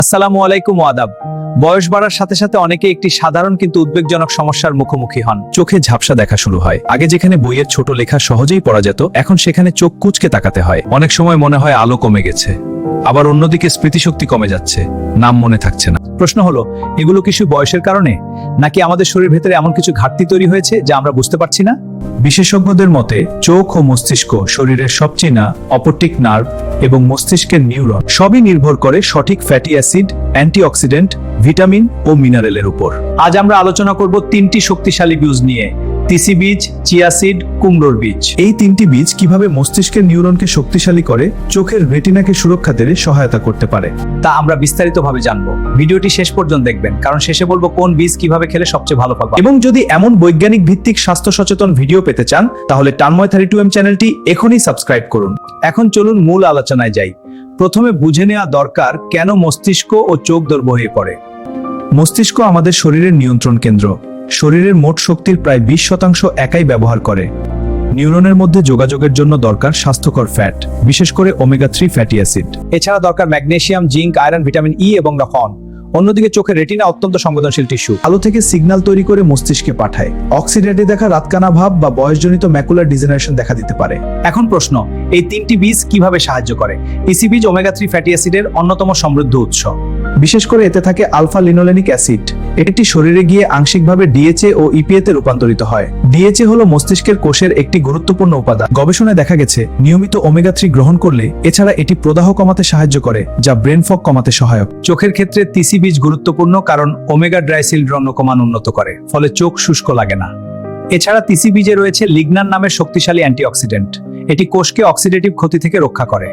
আসসালামু আলাইকুম ও আদাব। বয়স বাড়ার সাথে সাথে অনেকে একটি সাধারণ কিন্তু উদ্বেগজনক সমস্যার মুখোমুখি হন। চোখে ঝাপসা দেখা শুরু হয়। আগে যেখানে বইয়ের ছোট লেখা সহজেই পড়া যেত, এখন সেখানে চোখ কুঁচকে তাকাতে হয়। অনেক সময় মনে হয় আলো কমে গেছে, আবার অন্যদিকে স্মৃতিশক্তি কমে যাচ্ছে, নাম মনে থাকছে না। প্রশ্ন হলো, এগুলো কিছু বয়সের কারণে, নাকি আমাদের শরীরের ভেতরে এমন কিছু ঘাটতি তৈরি হয়েছে যা আমরা বুঝতে পারছি না? বিশেষজ্ঞদের মতে চোখ ও মস্তিষ্ক শরীরের সবচেয়ে না অপটিক নার্ভ এবং মস্তিষ্কের নিউরন সবই নির্ভর করে সঠিক ফ্যাটি অ্যাসিড, অ্যান্টিঅক্সিডেন্ট, ভিটামিন ও মিনারেলের উপর। আজ আমরা আলোচনা করব তিনটি শক্তিশালী বীজ নিয়ে: তিসি বীজ, চিয়া সিড, কুমড়োর বীজ। এই তিনটি বীজ কিভাবে মস্তিষ্কের নিউরনকে শক্তিশালী করে চোখের রেটিনাকে সুরক্ষা দিতে সহায়তা করতে পারে তা আমরা বিস্তারিতভাবে জানবো। ভিডিওটি শেষ পর্যন্ত দেখবেন, কারণ শেষে বলবো কোন বীজ কিভাবে খেলে সবচেয়ে ভালো ফল পাবেন। এবং যদি এমন বৈজ্ঞানিক ভিত্তিক স্বাস্থ্য সচেতন ভিডিও পেতে চান, তাহলে টানময় 32M চ্যানেলটি এখনই সাবস্ক্রাইব করুন। এখন চলুন মূল আলোচনায় যাই। প্রথমে বুঝে নেওয়া দরকার কেন মস্তিষ্ক ও চোখ দুর্বল হয়ে পড়ে। মস্তিষ্ক আমাদের শরীরের নিয়ন্ত্রণ কেন্দ্র। শরীরের মোট শক্তির প্রায় 20% একাই ব্যবহার করে। নিউরনের মধ্যে যোগাযোগের জন্য দরকার স্বাস্থ্যকর ফ্যাট, বিশেষ করে ওমেগা 3 ফ্যাটি অ্যাসিড। এছাড়া দরকার magnesium, zinc, iron, vitamin E এবং লবণ। অন্যদিকে চোখের রেটিনা অত্যন্ত সংবেদনশীল টিস্যু। আলো থেকে সিগন্যাল তৈরি করে মস্তিষ্কে পাঠায়। অক্সিডেটে দেখা রাতকানা ভাব বা বয়সজনিত ম্যাকুলার ডিজেনারেশন দেখা দিতে পারে। এখন প্রশ্ন, এই তিনটি বীজ কিভাবে সাহায্য করে? টিসি বীজ ওমেগা 3 ফ্যাটি অ্যাসিডের অন্যতম সমৃদ্ধ উৎস। বিশেষ করে এতে থাকে আলফা লিনোলেনিক অ্যাসিড। এটি শরীরে গিয়ে আংশিকভাবে ডিএচএ ও ইপিএ তে রূপান্তরিত হয়। ডিএচএ হলো মস্তিষ্কের কোষের একটি গুরুত্বপূর্ণ উপাদান। গবেষণায় দেখা গেছে নিয়মিত ওমেগা 3 গ্রহণ করলে এছাড়া এটি প্রদাহ কমাতে সাহায্য করে, যা ব্রেন ফগ কমাতে সহায়ক। চোখের ক্ষেত্রে তিসি বীজ গুরুত্বপূর্ণ, কারণ ওমেগা ড্রাইসিল রক্তমান উন্নত করে, ফলে চোখ শুষ্ক লাগে না। এছাড়া তিসি বীজে রয়েছে লিগনান নামের শক্তিশালী অ্যান্টিঅক্সিডেন্ট। এটি কোষকে অক্সিডেটিভ ক্ষতি থেকে রক্ষা করে।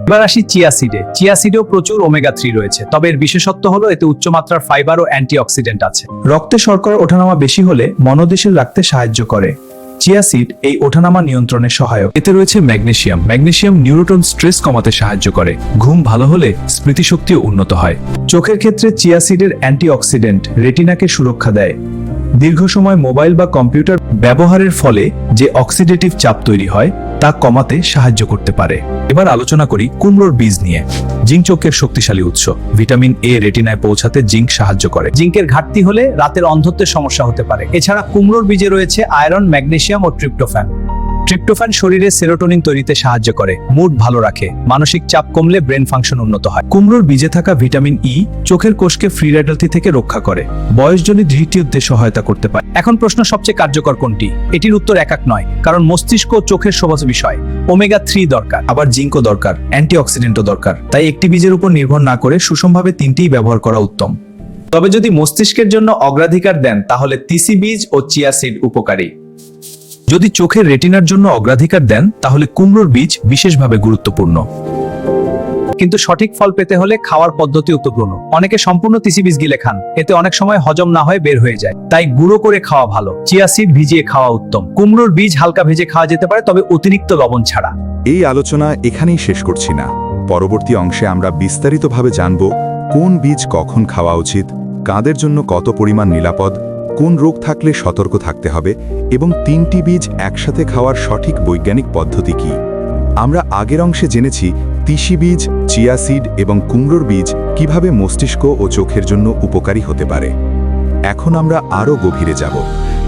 এবার আসি চিয়া সিডে। চিয়া সিডেও প্রচুর ওমেগা 3 রয়েছে, তবে এর বিশেষত্ব হলো এতে উচ্চমাত্রার ফাইবার ও অ্যান্টিঅক্সিডেন্ট আছে। রক্তে শর্করার ওঠানামা বেশি হলে মনোদেশিল রাখতে সাহায্য করে। চিয়া সিড এই ওঠানামা নিয়ন্ত্রণে সহায়ক। এতে রয়েছে ম্যাগনেসিয়াম। ম্যাগনেসিয়াম নিউরোটন স্ট্রেস কমাতে সাহায্য করে। ঘুম ভালো হলে স্মৃতিশক্তিও উন্নত হয়। চোখের ক্ষেত্রে চিয়া সিডের অ্যান্টিঅক্সিডেন্ট রেটিনাকে সুরক্ষা দেয়। দীর্ঘ সময় মোবাইল বা কম্পিউটার ব্যবহারের ফলে যে অক্সিডেটিভ চাপ তৈরি হয় তা কমাতে সাহায্য করতে পারে। এবার আলোচনা করি কুমড়োর বীজ নিয়ে। জিঙ্ক চোখের শক্তিশালী উৎস। ভিটামিন এ রেটিনায় পৌঁছাতে জিঙ্ক সাহায্য করে। জিঙ্কের ঘাটতি হলে রাতের অন্ধত্বের সমস্যা হতে পারে। এছাড়া কুমড়োর বীজে রয়েছে আয়রন, ম্যাগনেসিয়াম ও ট্রিপ্টোফ্যান। ট্রিপ্টোফ্যান শরীরে সেরোটোনিন তৈরিতে সাহায্য করে, মুড ভালো রাখে, মানসিক চাপ কমলে ব্রেন ফাংশন উন্নত হয়। কুমড়োর বীজে থাকা ভিটামিন ই চোখের কোষকে ফ্রি রেডিক্যাল থেকে রক্ষা করে, বয়সজনিত হৃদরোগে সহায়তা করতে পারে। এখন প্রশ্ন, সবচেয়ে কার্যকর কোনটি? এটির উত্তর একক নয়, কারণ মস্তিষ্ক ও চোখের সবজ বিষয়। ওমেগা 3 দরকার, আবার জিঙ্কও দরকার, অ্যান্টিঅক্সিডেন্টও দরকার। তাই একটি বীজের উপর নির্ভর না করে সুষমভাবে তিনটিই ব্যবহার করা উত্তম। তবে যদি মস্তিষ্কের জন্য অগ্রাধিকার দেন, তাহলে তিসি বীজ ও চিয়া সিড উপকারী। যদি চোখের রেটিনার জন্য অগ্রাধিকার দেন, তাহলে কুমড়োর বীজ বিশেষভাবে গুরুত্বপূর্ণ। কিন্তু সঠিক ফল পেতে হলে খাওয়ার পদ্ধতি গুরুত্বপূর্ণ। অনেকে সম্পূর্ণ তিসি বীজ গিলে খান, এতে অনেক সময় হজম না হয়ে বের হয়ে যায়। তাই গুঁড়ো করে খাওয়া ভালো। চিয়া সিড ভিজিয়ে খাওয়া উত্তম। কুমড়োর বীজ হালকা ভেজে খাওয়া যেতে পারে, তবে অতিরিক্ত লবণ ছাড়া। এই আলোচনা এখানেই শেষ করছি না। পরবর্তী অংশে আমরা বিস্তারিতভাবে জানব কোন বীজ কখন খাওয়া উচিত, কাদের জন্য কত পরিমাণ নিরাপদ, কোন রোগ থাকলে সতর্ক থাকতে হবে এবং তিনটি বীজ একসাথে খাওয়ার সঠিক বৈজ্ঞানিক পদ্ধতি কি। আমরা আগের অংশে জেনেছি তিসি বীজ, চিয়া সিড এবং কুমড়োর বীজ কিভাবে মস্তিষ্ক ও চোখের জন্য উপকারী হতে পারে। এখন আমরা আরও গভীরে যাব,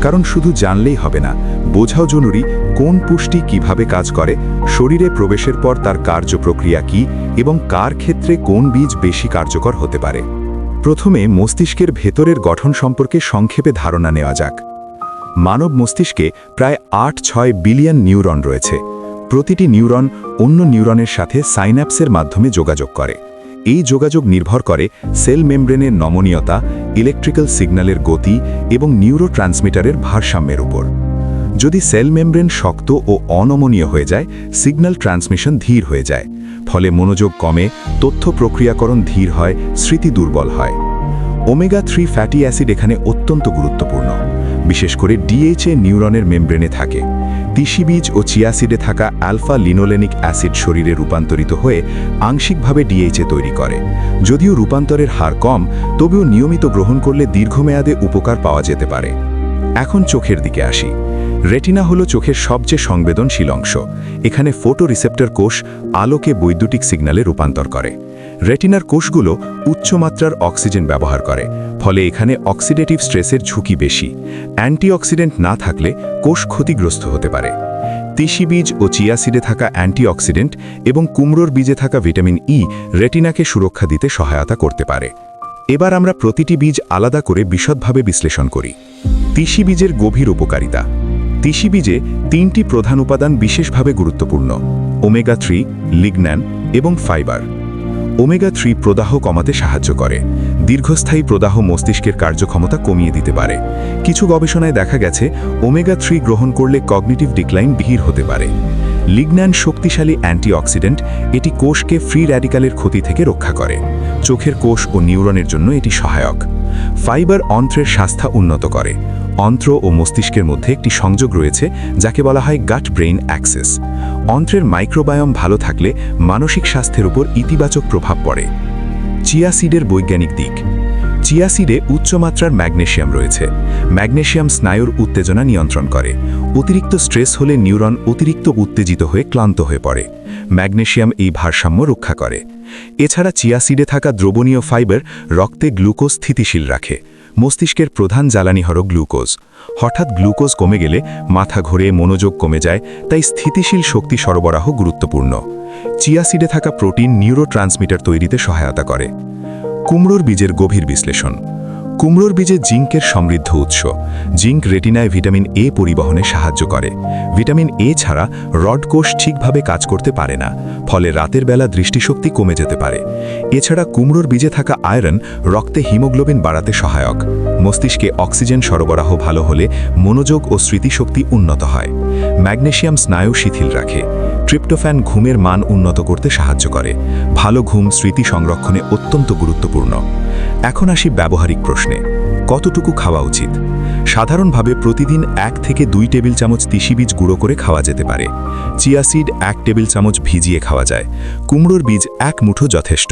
কারণ শুধু জানলেই হবে না, বোঝাও জরুরি কোন পুষ্টি কিভাবে কাজ করে, শরীরে প্রবেশের পর তার কার্যপ্রক্রিয়া কি এবং কার ক্ষেত্রে কোন বীজ বেশি কার্যকর হতে পারে। প্রথমে মস্তিষ্কের ভেতরের গঠন সম্পর্কে সংক্ষেপে ধারণা নেওয়া যাক। মানব মস্তিষ্কে প্রায় 8-6 বিলিয়ন নিউরন রয়েছে। প্রতিটি নিউরন অন্য নিউরনের সাথে সাইন্যাপসের মাধ্যমে যোগাযোগ করে। এই যোগাযোগ নির্ভর করে সেল মেমব্রেনের নমনীয়তা, ইলেকট্রিক্যাল সিগন্যালের গতি এবং নিউরোট্রান্সমিটারের ভারসাম্যের উপর। যদি সেল মেমব্রেন শক্ত ও অনমনীয় হয়ে যায়, সিগন্যাল ট্রান্সমিশন ধীর হয়ে যায়, ফলে মনোযোগ কমে, তথ্য প্রক্রিয়াকরণ ধীর হয়, স্মৃতি দুর্বল হয়। ওমেগা 3 ফ্যাটি অ্যাসিড এখানে অত্যন্ত গুরুত্বপূর্ণ, বিশেষ করে ডিএইচএ নিউরনের মেমব্রেনে থাকে। তিসি বীজ ও চিয়া সিডে থাকা আলফা লিনোলেনিক অ্যাসিড শরীরে রূপান্তরিত হয়ে আংশিকভাবে ডিএইচএ তৈরি করে। যদিও রূপান্তরের হার কম, তবেও নিয়মিত গ্রহণ করলে দীর্ঘমেয়াদে উপকার পাওয়া যেতে পারে। এখন চোখের দিকে আসি। রেটিনা হলো চোখের সবচেয়ে সংবেদনশীল অংশ। এখানে ফটো রিসেপ্টর কোষ আলোকে বৈদ্যুতিক সিগন্যালে রূপান্তর করে। রেটিনার কোষগুলো উচ্চমাত্রার অক্সিজেন ব্যবহার করে, ফলে এখানে অক্সিডেটিভ স্ট্রেসের ঝুঁকি বেশি। অ্যান্টিঅক্সিডেন্ট না থাকলে কোষ ক্ষতিগ্রস্ত হতে পারে। তিসি বীজ ও চিয়া সিডে থাকা অ্যান্টিঅক্সিডেন্ট এবং কুমড়োর বীজে থাকা ভিটামিন ই রেটিনাকে সুরক্ষা দিতে সহায়তা করতে পারে। এবার আমরা প্রতিটি বীজ আলাদা করে বিশদভাবে বিশ্লেষণ করি। তিসি বীজের গভীর উপকারিতা। তিসি বীজে 3টি প্রধান উপাদান বিশেষভাবে গুরুত্বপূর্ণ: ওমেগা 3, লিগন্যান এবং ফাইবার। ওমেগা 3 প্রদাহ কমাতে সাহায্য করে। দীর্ঘস্থায়ী প্রদাহ মস্তিষ্কের কার্যক্ষমতা কমিয়ে দিতে পারে। কিছু গবেষণায় দেখা গেছে ওমেগা 3 গ্রহণ করলে কগনিটিভ ডিক্লাইন ধীর হতে পারে। লিগন্যান শক্তিশালী অ্যান্টিঅক্সিডেন্ট, এটি কোষকে ফ্রি র্যাডিক্যালের ক্ষতি থেকে রক্ষা করে। চোখের কোষ ও নিউরনের জন্য এটি সহায়ক। ফাইবার অন্ত্রের স্বাস্থ্য উন্নত করে। অন্ত্র ও মস্তিষ্কের মধ্যে একটি সংযোগ রয়েছে যাকে বলা হয় গাট ব্রেইন অ্যাক্সেস। অন্ত্রের মাইক্রোবায়োম ভালো থাকলে মানসিক স্বাস্থ্যের উপর ইতিবাচক প্রভাব পড়ে। চিয়া সিডের বৈজ্ঞানিক দিক। চিয়া সিডে উচ্চমাত্রার ম্যাগনেসিয়াম রয়েছে। ম্যাগনেসিয়াম স্নায়ুর উত্তেজনা নিয়ন্ত্রণ করে। অতিরিক্ত স্ট্রেস হলে নিউরন অতিরিক্ত উত্তেজিত হয়ে ক্লান্ত হয়ে পড়ে। ম্যাগনেসিয়াম এই ভারসাম্য রক্ষা করে। এছাড়া চিয়া সিডে থাকা দ্রবণীয় ফাইবার রক্তে গ্লুকোজ স্থিতিশীল রাখে। মস্তিষ্কের প্রধান জ্বালানি হল গ্লুকোজ। হঠাৎ গ্লুকোজ কমে গেলে মাথা ঘোরে, মনোযোগ কমে যায়, তাই স্থিতিশীল শক্তি সরবরাহ গুরুত্বপূর্ণ। চিয়া সিডে থাকা প্রোটিন নিউরোট্রান্সমিটার তৈরিতে সহায়তা করে। কুমড়োর বীজের গভীর বিশ্লেষণ। কুমড়োর বীজে জিঙ্কের সমৃদ্ধ উৎস। জিঙ্ক রেটিনায় ভিটামিন এ পরিবহনে সাহায্য করে। ভিটামিন এ ছাড়া রড কোষ ঠিকভাবে কাজ করতে পারে না, ফলে রাতের বেলা দৃষ্টিশক্তি কমে যেতে পারে। এছাড়া কুমড়োর বীজে থাকা আয়রন রক্তে হিমোগ্লোবিন বাড়াতে সহায়ক। মস্তিষ্কে অক্সিজেন সরবরাহ ভালো হলে মনোযোগ ও স্মৃতিশক্তি উন্নত হয়। ম্যাগনেসিয়াম স্নায়ু শিথিল রাখে। ট্রিপ্টোফ্যান ঘুমের মান উন্নত করতে সাহায্য করে। ভালো ঘুম স্মৃতি সংরক্ষণে অত্যন্ত গুরুত্বপূর্ণ। এখন আসি ব্যবহারিক প্রশ্নে। কতটুকু খাওয়া উচিত? সাধারণভাবে প্রতিদিন 1 থেকে 2 টেবিল চামচ তিসি বীজ গুঁড়ো করে খাওয়া যেতে পারে। চিয়া সিড 1 টেবিল চামচ ভিজিয়ে খাওয়া যায়। কুমড়োর বীজ 1 মুঠো যথেষ্ট।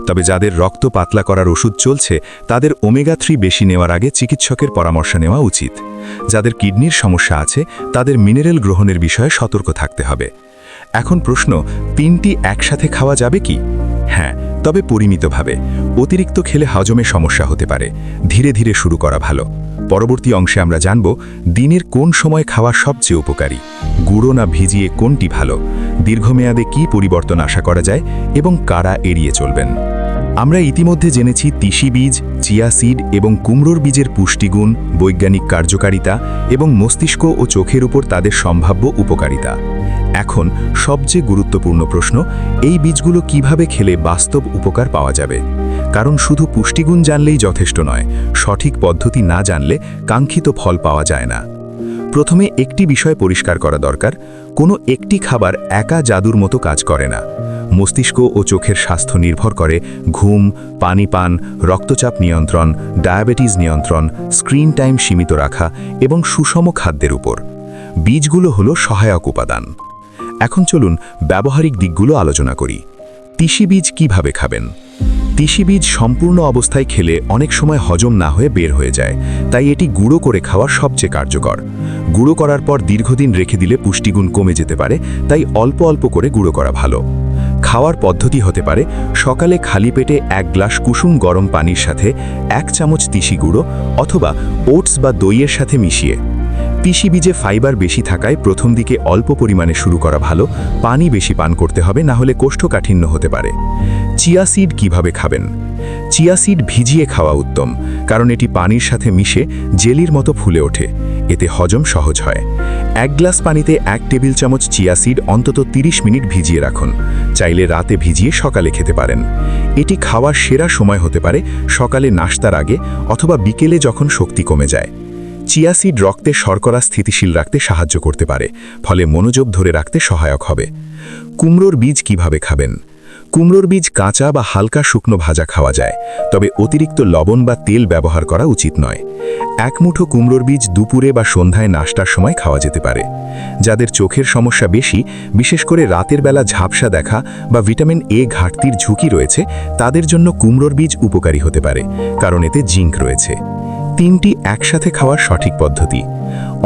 তবে যাদের রক্ত পাতলা করার ওষুধ চলছে তাদের ওমেগা 3 বেশি নেওয়ার আগে চিকিৎসকের পরামর্শ নেওয়া উচিত। যাদের কিডনির সমস্যা আছে তাদের মিনারেল গ্রহণের বিষয়ে সতর্ক থাকতে হবে। এখন প্রশ্ন, 3টি একসাথে খাওয়া যাবে কি? হ্যাঁ, তবে পরিমিতভাবে। অতিরিক্ত খেলে হজমে সমস্যা হতে পারে। ধীরে ধীরে শুরু করা ভালো। পরবর্তী অংশে আমরা জানব দিনের কোন সময় খাওয়া সবচেয়ে উপকারী, গুঁড়ো না ভিজিয়ে কোনটি ভালো, দীর্ঘমেয়াদে কি পরিবর্তন আশা করা যায় এবং কারা এড়িয়ে চলবেন। আমরা ইতিমধ্যে জেনেছি তিসি বীজ, চিয়া সিড এবং কুমড়োর বীজের পুষ্টিগুণ, বৈজ্ঞানিক কার্যকারিতা এবং মস্তিষ্ক ও চোখের উপর তাদের সম্ভাব্য উপকারিতা। এখন সবচেয়ে গুরুত্বপূর্ণ প্রশ্ন, এই বীজগুলো কিভাবে খেলে বাস্তব উপকার পাওয়া যাবে? কারণ শুধু পুষ্টিগুণ জানলেই যথেষ্ট নয়, সঠিক পদ্ধতি না জানলে কাঙ্ক্ষিত ফল পাওয়া যায় না। প্রথমে একটি বিষয় পরিষ্কার করা দরকার, কোনো একটি খাবার একা জাদুর মতো কাজ করে না। মস্তিষ্ক ও চোখের স্বাস্থ্য নির্ভর করে ঘুম, পানি পান, রক্তচাপ নিয়ন্ত্রণ, ডায়াবেটিস নিয়ন্ত্রণ, স্ক্রিন টাইম সীমিত রাখা এবং সুষম খাদ্যের উপর। বীজগুলো হলো সহায়ক উপাদান। এখন চলুন ব্যবহারিক দিকগুলো আলোচনা করি। তিসি বীজ কিভাবে খাবেন? তিসি বীজ সম্পূর্ণ অবস্থায় খেলে অনেক সময় হজম না হয়ে বের হয়ে যায়, তাই এটি গুঁড়ো করে খাওয়া সবচেয়ে কার্যকর। গুঁড়ো করার পর দীর্ঘদিন রেখে দিলে পুষ্টিগুণ কমে যেতে পারে, তাই অল্প অল্প করে গুঁড়ো করা ভালো। খাওয়ার পদ্ধতি হতে পারে সকালে খালি পেটে 1 গ্লাস কুসুম গরম পানির সাথে 1 চামচ তিসি গুঁড়ো অথবা ওটস বা দইয়ের সাথে মিশিয়ে। তিসি বীজে ফাইবার বেশি থাকায় প্রথম দিকে অল্প পরিমাণে শুরু করা ভালো। পানি বেশি পান করতে হবে, না হলে কোষ্ঠকাঠিন্য হতে পারে। চিয়া সিড কিভাবে খাবেন? চিয়া সিড ভিজিয়ে খাওয়া উত্তম, কারণ এটি পানির সাথে মিশে জেলির মতো ফুলে ওঠে। এতে হজম সহজ হয়। 1 গ্লাস পানিতে 1 টেবিল চামচ চিয়া সিড অন্তত 30 মিনিট ভিজিয়ে রাখুন। চাইলে রাতে ভিজিয়ে সকালে খেতে পারেন। এটি খাওয়ার সেরা সময় হতে পারে সকালে নাস্তার আগে অথবা বিকেলে যখন শক্তি কমে যায়। চিয়া সিড রক্তে শর্করা স্থিতিশীল রাখতে সাহায্য করতে পারে, ফলে মনোযোগ ধরে রাখতে সহায়ক হবে। কুমড়োর বীজ কিভাবে খাবেন? কুমড়োর বীজ কাঁচা বা হালকা শুকনো ভাজা খাওয়া যায়, তবে অতিরিক্ত লবণ বা তেল ব্যবহার করা উচিত নয়। 1 মুঠো কুমড়োর বীজ দুপুরে বা সন্ধ্যায় নাস্তার সময় খাওয়া যেতে পারে। যাদের চোখের সমস্যা বেশি, বিশেষ করে রাতের বেলা ঝাপসা দেখা বা ভিটামিন এ ঘাটতির ঝুঁকি রয়েছে, তাদের জন্য কুমড়োর বীজ উপকারী হতে পারে, কারণ এতে জিঙ্ক রয়েছে। 3টি একসাথে খাওয়ার সঠিক পদ্ধতি।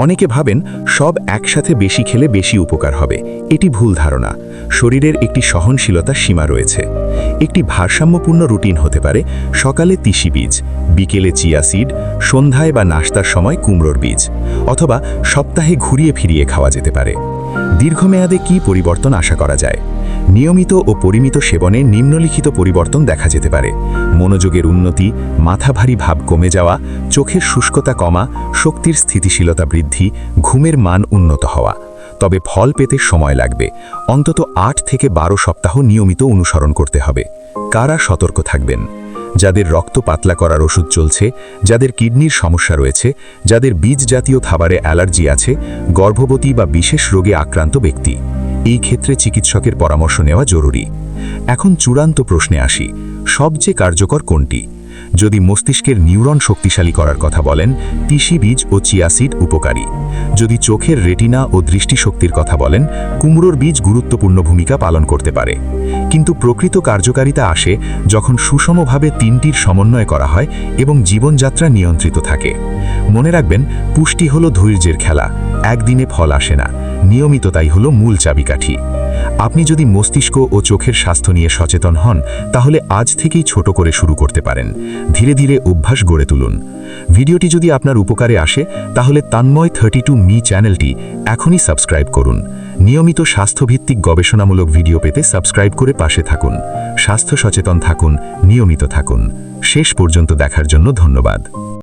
অনেকে ভাবেন সব একসাথে বেশি খেলে বেশি উপকার হবে। এটি ভুল ধারণা। শরীরের একটি সহনশীলতার সীমা রয়েছে। একটি ভারসাম্যপূর্ণ রুটিন হতে পারে সকালে তিসি বীজ, বিকেলে চিয়া সিড, সন্ধ্যায় বা নাস্তার সময় কুমড়োর বীজ, অথবা সপ্তাহে ঘুরিয়ে ফিরিয়ে খাওয়া যেতে পারে। দীর্ঘমেয়াদে কী পরিবর্তন আশা করা যায়? নিয়মিত ও পরিমিত সেবনে নিম্নলিখিত পরিবর্তন দেখা যেতে পারে: মনোযোগের উন্নতি, মাথা ভারী ভাব কমে যাওয়া, চোখের শুষ্কতা কমা, শক্তির স্থিতিশীলতা বৃদ্ধি, ঘুমের মান উন্নত হওয়া। তবে ফল পেতে সময় লাগবে। অন্তত 8 থেকে 12 সপ্তাহ নিয়মিত অনুসরণ করতে হবে। কারা সতর্ক থাকবেন? যাদের রক্ত পাতলা করার ওষুধ চলছে, যাদের কিডনির সমস্যা রয়েছে, যাদের বীজ জাতীয় খাবারে অ্যালার্জি আছে, গর্ভবতী বা বিশেষ রোগে আক্রান্ত ব্যক্তি। এই ক্ষেত্রে চিকিৎসকের পরামর্শ নেওয়া জরুরি। এখন চূড়ান্ত প্রশ্নে আসি, সবচেয়ে কার্যকর কোনটি? যদি মস্তিষ্কের নিউরন শক্তিশালী করার কথা বলেন, তিসি বীজ ও চিয়া সিড উপকারী। যদি চোখের রেটিনা ও দৃষ্টিশক্তির কথা বলেন, কুমড়োর বীজ গুরুত্বপূর্ণ ভূমিকা পালন করতে পারে। কিন্তু প্রকৃত কার্যকারিতা আসে যখন সুষমভাবে তিনটির সমন্বয় করা হয় এবং জীবনযাত্রা নিয়ন্ত্রিত থাকে। মনে রাখবেন, পুষ্টি হলো ধৈর্যের খেলা, একদিনে ফল আসে না, নিয়মিততাই হলো মূল চাবিকাঠি। আপনি যদি মস্তিষ্ক ও চোখের স্বাস্থ্য নিয়ে সচেতন হন, তাহলে আজ থেকেই ছোট করে শুরু করতে পারেন। ধীরে ধীরে অভ্যাস গড়ে তুলুন। ভিডিওটি যদি আপনার উপকারে আসে, তাহলে তন্ময় 32 মি চ্যানেলটি এখনই সাবস্ক্রাইব করুন। নিয়মিত স্বাস্থ্যভিত্তিক গবেষণামূলক ভিডিও পেতে সাবস্ক্রাইব করে পাশে থাকুন। স্বাস্থ্য সচেতন থাকুন, নিয়মিত থাকুন। শেষ পর্যন্ত দেখার জন্য ধন্যবাদ।